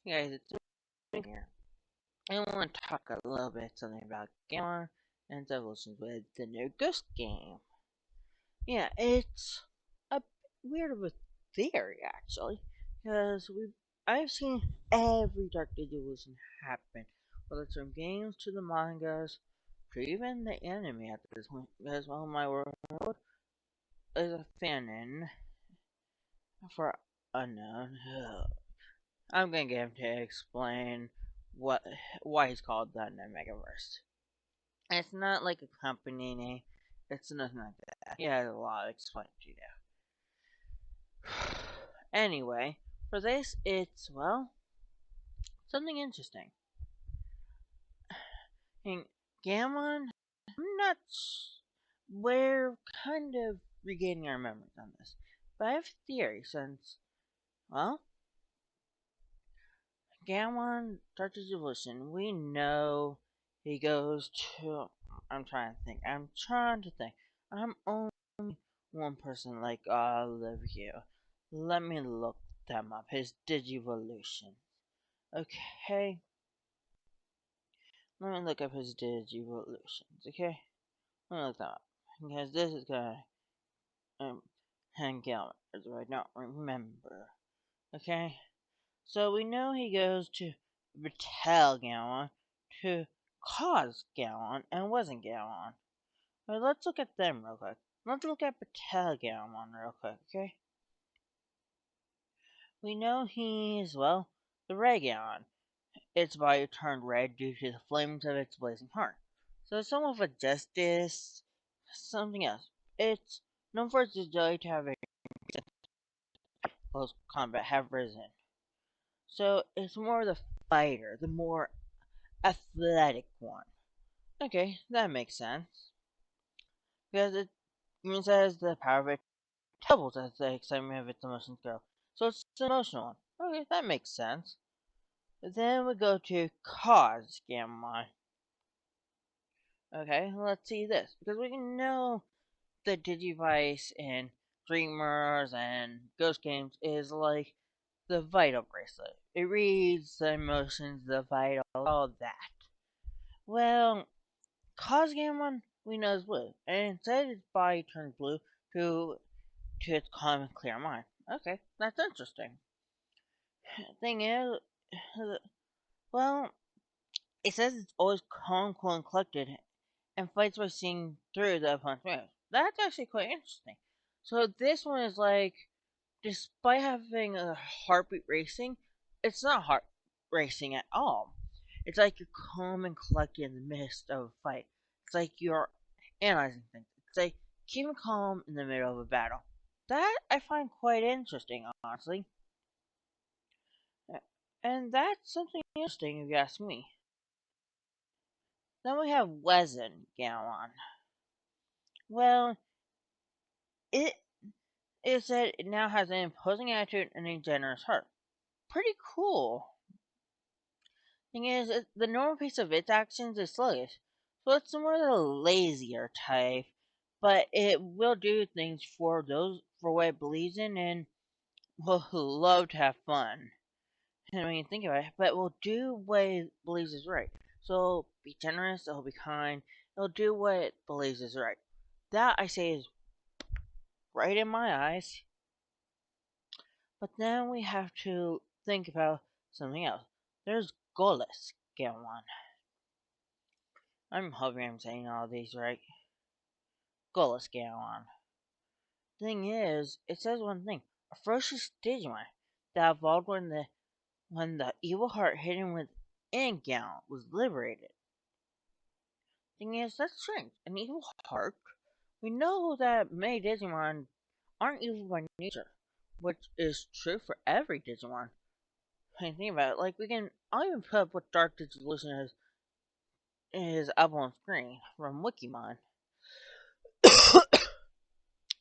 Hey guys, it's me here. I want to talk a little bit something about Gammamon and its evolutions with the new Ghost game. Yeah, it's a bit weird of a theory actually, because I've seen every Dark Digivolution happen, whether it's from games to the mangas to even the anime at this point. Because while my world is a fanon for unknown, I'm gonna get him to explain what why he's called that in the Megaverse. It's not like a company name. It's nothing like that. He has a lot to explain to you. Anyway, for this, it's something interesting. And Gammon, I'm not. We're kind of regaining our memories on this, but I have a theory since well, Gammon touches evolution. We know he goes to. I'm trying to think. I'm only one person like all of you. Let me look them up. His Digivolution. Okay. Let me look up his Digivolutions. Okay. Let me look them up because this is gonna hang out as I don't remember. Okay. So we know he goes to Battelle Gallon to cause Gallon and wasn't Gallon. But let's look at them real quick. Let's look at Battelle Gallon real quick, okay? We know he's, the Red Gallon. Its body turned red due to the flames of its blazing heart. So some of a justice, something else. It's known for its ability to have a close combat have risen. So it's more the fighter, the more athletic one. Okay, that makes sense. Because it says the power of it doubles as the excitement of its emotions grow. So it's an emotional one. Okay, that makes sense. Then we go to cause Gammamon. Okay, let's see this. Because we know the Digivice in Dreamers and Ghost games is like the vital bracelet. It reads the emotions, the vital, all that. Well, Cosgamon we know is blue, and instead its body turns blue to its calm and clear mind. Okay, that's interesting. Thing is, well, it says it's always calm, cool, and collected, and fights by seeing through the opponent's moves. That's actually quite interesting. So this one is like, despite having a heartbeat racing, it's not heart racing at all. It's like you're calm and collected in the midst of a fight. It's like you're analyzing things. It's like keeping calm in the middle of a battle. That I find quite interesting, honestly. And that's something interesting if you ask me. Then we have Wezen Gallon. Well, it is said it now has an imposing attitude and a generous heart. Pretty cool. Thing is, the normal pace of its actions is sluggish, so it's more the lazier type. But it will do things for what it believes in, and will love to have fun. And when you think about it, but will do what it believes is right. So it'll be generous, it'll be kind, it'll do what it believes is right. That I say is right in my eyes. But then we have to think about something else. There's Golas Gamon. I'm hoping I'm saying all these right. Golas Gamon. Thing is, it says one thing. A ferocious Digimon that evolved when the evil heart hidden within Gaon was liberated. Thing is, that's strange. An evil heart? We know that many Digimon aren't evil by nature, which is true for every Digimon. When you think about it, like I'll even put up what Dark Digivolution is up on screen from Wikimon.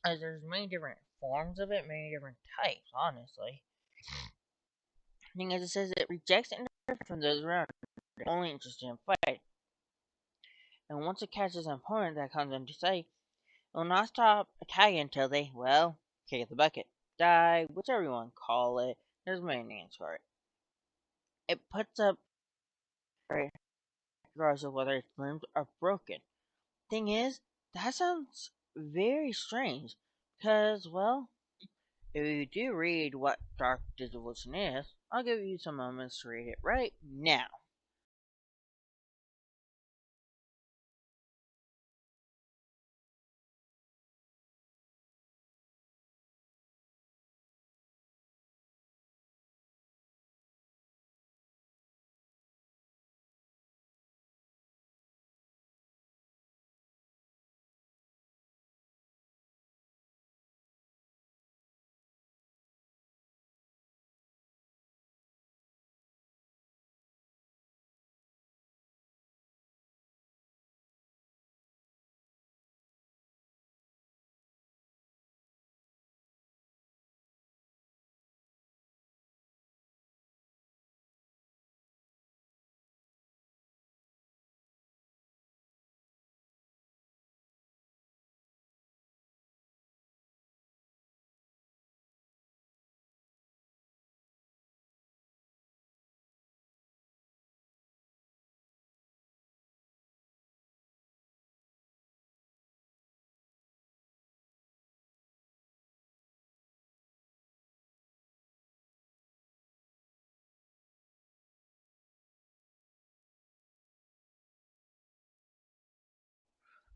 As there's many different forms of it, many different types, honestly. The thing is, it says it rejects interference from those around it, only interested in fight. And once it catches an opponent that comes into sight, it will not stop attacking until they, kick the bucket, die, whichever you want to call it. There's many names for it. it puts up regardless of whether its limbs are broken. Thing is, that sounds very strange, because, well, if you do read what Dark Digivolution is, I'll give you some moments to read it right now.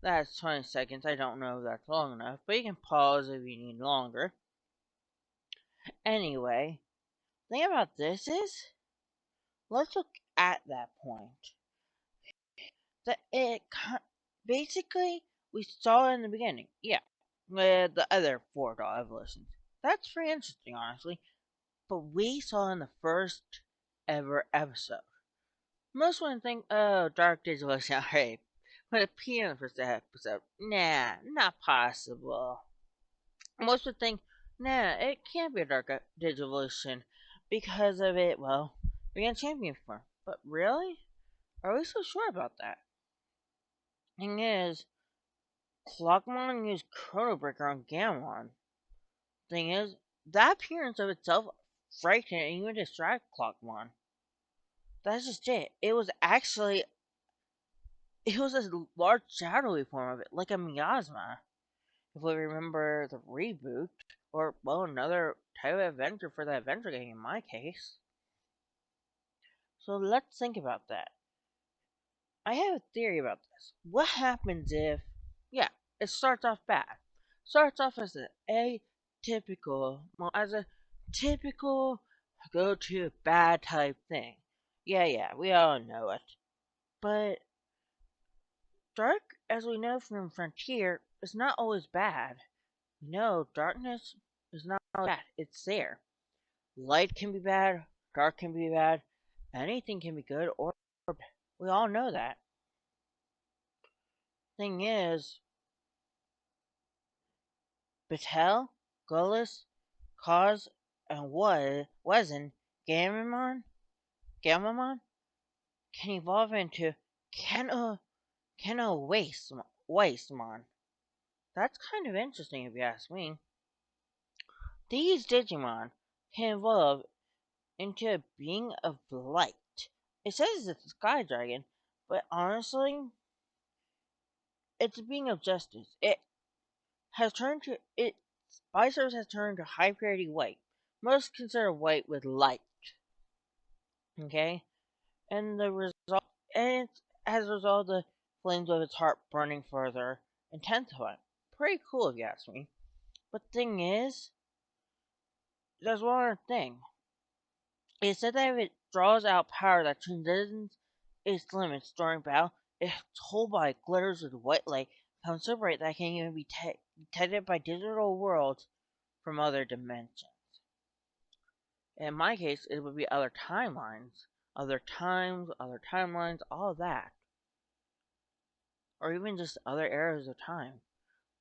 That's 20 seconds. I don't know if that's long enough, but you can pause if you need longer. Anyway, the thing about this is, let's look at that point. That basically we saw in the beginning, yeah, with the other four doll evolutions. That's pretty interesting, honestly. But we saw in the first ever episode. Most would think, oh, Dark Digivolution, alright. Would appear in the first episode. Nah, not possible. Most would think, nah, it can't be a Dark Digivolution because of it, well, being champion form. But really? Are we so sure about that? Thing is, Clockmon used Chrono Breaker on Gammamon. Thing is, that appearance of itself frightened and even distracted Clockmon. That's just it. It was a large shadowy form of it, like a miasma. If we remember the reboot, or, well, another type of adventure for the adventure game in my case. So let's think about that. I have a theory about this. What happens if, yeah, it starts off bad? Starts off as as a typical go to bad type thing. Yeah, we all know it. But dark, as we know from Frontier, is not always bad. No, darkness is not always bad. It's there. Light can be bad, dark can be bad, anything can be good or bad. We all know that. Thing is, Batel, Gullus, Cause, and Wesen, Gammamon can evolve into Keno Wasteman. That's kind of interesting if you ask me. These Digimon can evolve into a being of light. It says it's a sky dragon, but honestly, it's a being of justice. Its body surface has turned to high purity white. Most consider white with light. Okay? And the result and it's as a result the flames of its heart burning further intensify. Pretty cool if you ask me. But the thing is, there's one other thing. It said that if it draws out power that transcends its limits during battle, its whole body glitters with white light, becomes so bright that it can even be detected by digital worlds from other dimensions. In my case, it would be other timelines, other times, other timelines, all of that. Or even just other eras of time.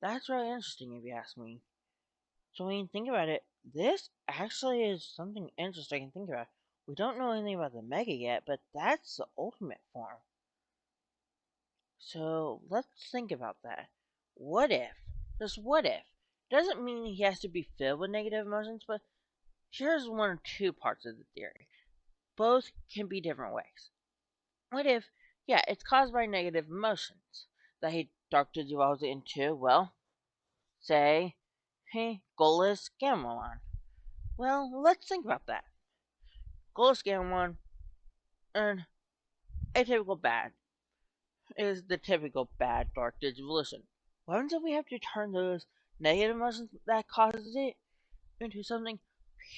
That's really interesting if you ask me. So when you think about it, this actually is something interesting to think about. We don't know anything about the Mega yet, but that's the ultimate form. So let's think about that. What if? Just what if? Doesn't mean he has to be filled with negative emotions, but here's one or two parts of the theory. both can be different ways. What if, yeah, it's caused by negative emotions that he Dark Digivolves into, well, say, hey, goalless Gammamon. Well, let's think about that. Goalless Gammamon and a typical bad is the typical bad Dark Digivolution. What happens if we have to turn those negative emotions that causes it into something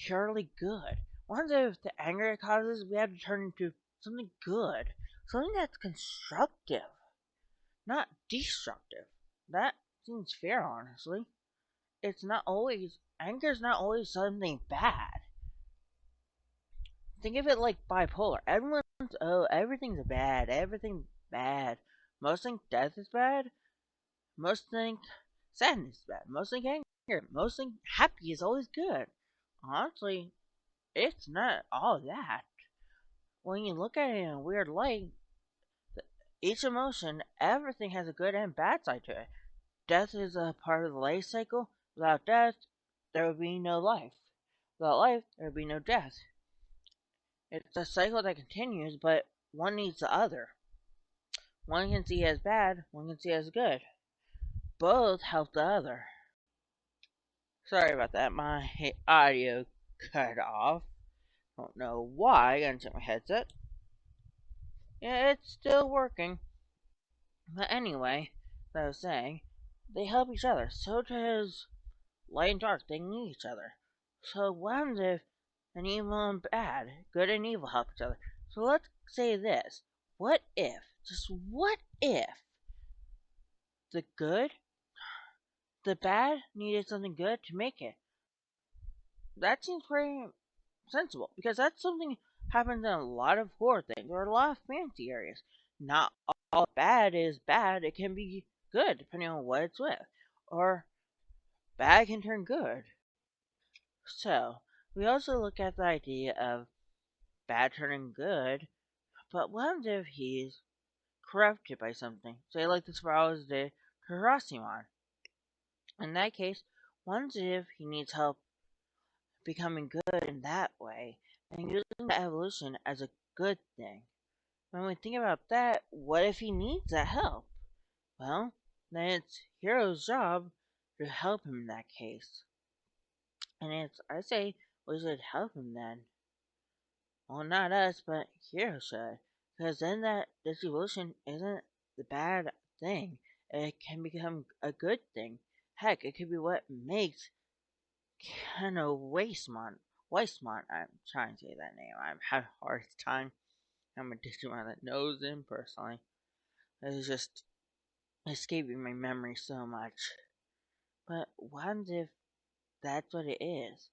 purely good? What happens if the anger it causes we have to turn into something good? Something that's constructive, not destructive. That seems fair, honestly. It's not always, anger's not always something bad. Think of it like bipolar. Everything's bad, everything's bad. Most think death is bad, most think sadness is bad, most think anger, most think happy is always good. Honestly, it's not all that. When you look at it in a weird light, each emotion, everything has a good and bad side to it. Death is a part of the life cycle. Without death, there would be no life. Without life, there would be no death. It's a cycle that continues, but one needs the other. One can see as bad, one can see as good. Both help the other. Sorry about that, my audio cut off. Don't know why, I gotta check my headset. Yeah, it's still working. But anyway, as I was saying, they help each other. So does light and dark, they need each other. So what happens if an evil and bad, good and evil help each other? So let's say this. What if, just what if, the good, the bad needed something good to make it? That seems pretty sensible because that's something happens in a lot of horror things or a lot of fantasy areas. Not all bad is bad, it can be good depending on what it's with. Or bad can turn good. So, we also look at the idea of bad turning good, but what happens if he's corrupted by something? Say, like the Spirals did to Harasimon. In that case, what if he needs help becoming good in that way and using the evolution as a good thing? When we think about that, what if he needs that help? Well, then it's Hero's job to help him in that case. And I say, we should help him then. Well, not us, but Hero should. Because then that distribution isn't the bad thing. It can become a good thing. Heck, it could be what makes Kano Weissmon. I'm trying to say that name. I'm having a hard time. I'm a Digimon that knows him personally. It's just escaping my memory so much. But what if that's what it is?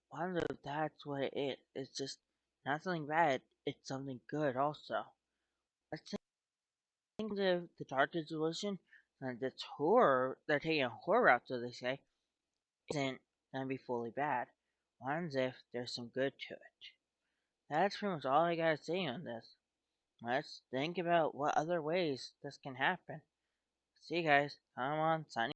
What if that's what it is? It's just not something bad, it's something good also. Let's think of the Dark Digivolution and that's horror, they're taking a horror route, so they say, isn't gonna be fully bad. What if there's some good to it? That's pretty much all I gotta say on this. Let's think about what other ways this can happen. See you guys. Come on, signing.